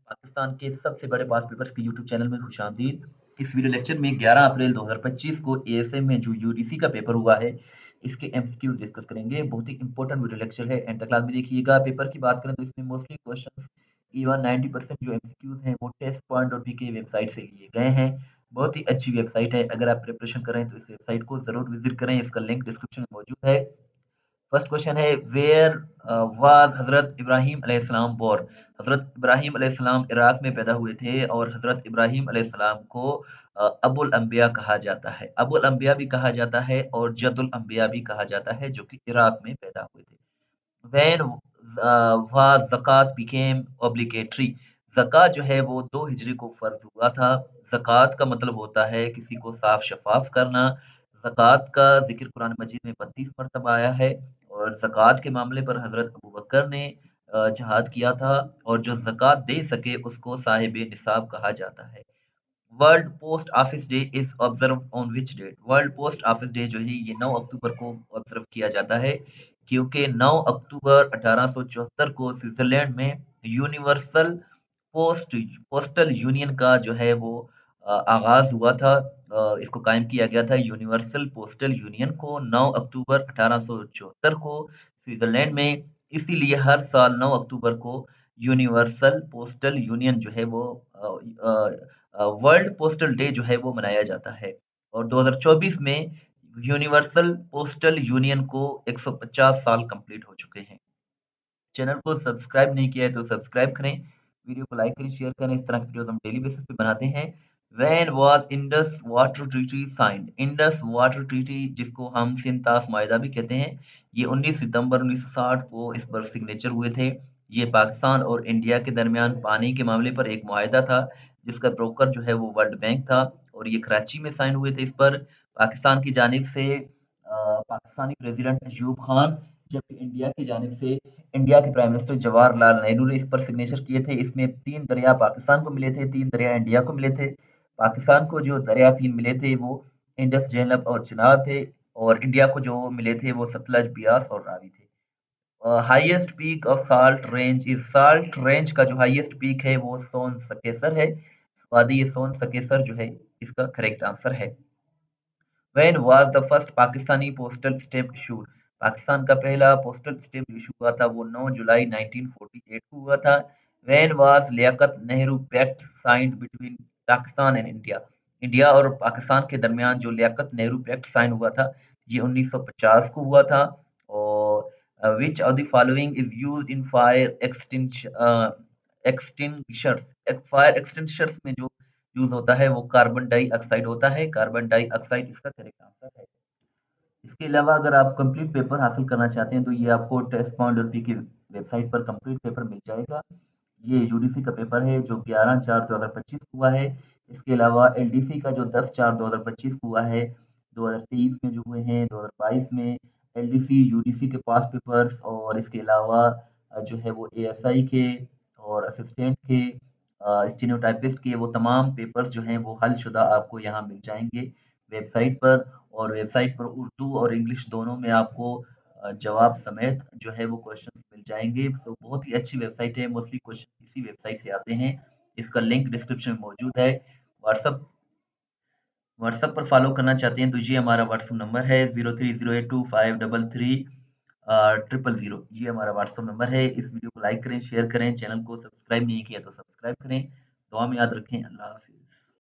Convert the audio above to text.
पाकिस्तान के सबसे बड़े पास पेपर्स के यूट्यूब चैनल में खुशामदीद। इस वीडियो लेक्चर में 11 अप्रैल 2025 को एएसएम में जो यूडीसी का पेपर हुआ है, इसके एमसीक्यूज डिस्कस करेंगे। बहुत ही इंपॉर्टेंट वीडियो लेक्चर है, एंड तक क्लास में देखिएगा। पेपर की बात करें तो इसमें मोस्टली क्वेश्चंस इवन 90% जो एमसीक्यूज हैं वो टेस्ट पॉइंट और पीके वेबसाइट से लिए गए हैं। बहुत ही अच्छी वेबसाइट है, अगर आप प्रिपरेशन करें तो इस वेबसाइट को जरूर विजिट करें, इसका लिंक डिस्क्रिप्शन में मौजूद है। फर्स्ट क्वेश्चन है, वेयर वाज हजरत इब्राहिम अलैहिस्सलाम बोर्न। हजरत इब्राहिम अलैहिस्सलाम इराक में पैदा हुए थे, और हजरत इब्राहिम अलैहिस्सलाम को अबुल अंबिया कहा जाता है। अबुल अंबिया भी कहा जाता है और जद्दुल अंबिया भी कहा जाता है, जो कि इराक में पैदा हुए थे। When ज़कात बिकेम ऑब्लिगेटरी। ज़कात जो है वो 2 हिजरी को फ़र्ज़ हुआ था। ज़कात का मतलब होता है किसी को साफ शफ़ाफ करना। ज़कात का ज़िक्र कुरान मजीद में 32 मरतबा आया है, और ज़कात के मामले पर हज़रत अबू बकर ने जिहाद किया था, और जो ज़कात दे सके उसको साहिब निसाब कहा जाता है। World post office day is observe on which date. World post office day जो है ये 9 अक्टूबर को ऑब्जर्व किया जाता है, क्योंकि 9 अक्टूबर 1874 को स्विट्जरलैंड में यूनिवर्सल पोस्टल यूनियन का जो है वो आगाज हुआ था। इसको कायम किया गया था यूनिवर्सल पोस्टल यूनियन को 9 अक्टूबर 1874 को स्विट्जरलैंड में। इसीलिए हर साल 9 अक्टूबर को यूनिवर्सल पोस्टल यूनियन जो है वो वर्ल्ड पोस्टल डे जो है वो मनाया जाता है। और 2024 में यूनिवर्सल पोस्टल यूनियन को 150 साल कंप्लीट हो चुके हैं। चैनल को सब्सक्राइब नहीं किया है तो सब्सक्राइब करें, वीडियो को लाइक करें, शेयर करें। इस तरह की वीडियोस हम डेली बेसिस पे बनाते हैं। When was Indus water treaty signed. Indus water treaty, जिसको हम सिंतास माहिदा भी कहते हैं, ये 19 सितंबर 1960 को इस पर सिग्नेचर हुए थे। ये पाकिस्तान और इंडिया के दरमियान पानी के मामले पर एक मुआहदा था, जिसका ब्रोकर जो है वो वर्ल्ड बैंक था, और ये कराची में साइन हुए थे। इस पर पाकिस्तान की जानिब से पाकिस्तानी प्रेसिडेंट अयूब खान, जबकि इंडिया की जानिब से इंडिया के प्राइम मिनिस्टर जवाहरलाल नेहरू ने इस पर सिग्नेचर किए थे। इसमें 3 दरिया पाकिस्तान को मिले थे, 3 दरिया इंडिया को मिले थे। पाकिस्तान को जो दरिया 3 मिले थे वो इंडस, झेलम और चिनाब थे, और इंडिया को जो मिले थे वो सतलज, बियास और रावी थे। Highest peak of salt range is. Salt range का जो हाईएस्ट पीक है वो सोन सकेसर है। वादी सोन सकेसर जो है इसका करेक्ट आंसर है। When was the first Pakistani postal stamp issued? Pakistan का पहला पोस्टल स्टैम्प इशू हुआ था वो 9 जुलाई 1948 को हुआ था। When was Liaquat Nehru pact signed between Pakistan and India. India और पाकिस्तान के दरमियान जो लियाकत नेहरू पैक्ट साइन हुआ था ये 1950 को हुआ था। और which of the following is used in fire extinguishers. Fire extinguishers में जो यूज होता है वो कार्बन डाई ऑक्साइड होता है। कार्बन डाई ऑक्साइड इसका करेक्ट आंसर है। इसके अलावा अगर आप कंप्लीट पेपर हासिल करना चाहते हैं तो ये आपको टेस्ट पॉइंट और पी की वेबसाइट पर कंप्लीट पेपर मिल जाएगा। ये यूडीसी का पेपर है जो 11/4/2025 को हुआ है। इसके अलावा एलडीसी का जो 10/4/2025 को हुआ है, 2023 में जो हुए हैं, 2022 में एलडीसी यूडीसी के पास पेपर्स, और इसके अलावा जो है वो एएसआई के और असिस्टेंट के स्टेनोटाइपिस्ट के वो तमाम पेपर्स जो हैं वो हल शुदा आपको यहाँ मिल जाएंगे वेबसाइट पर। और वेबसाइट पर उर्दू और इंग्लिश दोनों में आपको जवाब समेत जो है वो क्वेश्चंस मिल जाएंगे। सो बहुत ही अच्छी वेबसाइट है, मोस्टली क्वेश्चन इसी वेबसाइट से आते हैं। इसका लिंक डिस्क्रिप्शन में मौजूद है। व्हाट्सअप व्हाट्सअप पर फॉलो करना चाहते हैं तो ये हमारा व्हाट्सअप नंबर है 030825330000। ये हमारा व्हाट्सअप नंबर है। इस वीडियो को लाइक करें, शेयर करें, चैनल को सब्सक्राइब नहीं किया तो सब्सक्राइब करें। दुआ में याद रखें। अल्लाह हाफिज।